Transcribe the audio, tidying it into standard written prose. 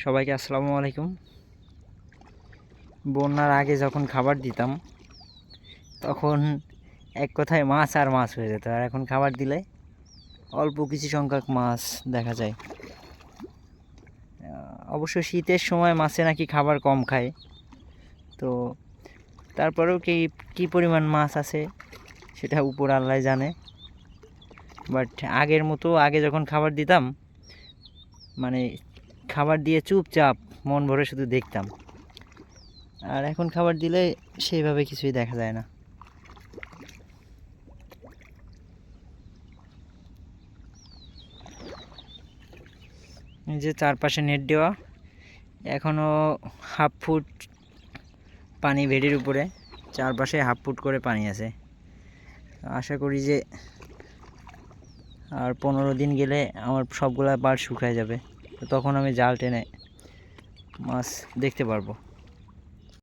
সবাইকে আসসালামু আলাইকুম। বন্যার আগে যখন খাবার দিতাম তখন এক কথায় মাছ আর মাছ হয়ে যেত, আর এখন খাবার দিলে অল্প কিছু সংখ্যক মাছ দেখা যায়। অবশ্য শীতের সময় মাছে নাকি খাবার কম খায়, তো তারপরেও কি পরিমাণ মাছ আছে সেটা উপর আল্লাহ জানে। বাট আগের মতো আগে যখন খাবার দিতাম, মানে খাবার দিয়ে চুপচাপ মন ভরে শুধু দেখতাম, আর এখন খাবার দিলে সেইভাবে কিছুই দেখা যায় না। এই যে চারপাশে নেট দেওয়া, এখনও হাফ ফুট পানি ভেড়ির উপরে, চারপাশে হাফ ফুট করে পানি আছে। আশা করি যে আর 15 দিন গেলে আমার সবগুলা পাড় শুকায় যাবে, তো তখন আমি জাল টেনে মাছ দেখতে পারবো।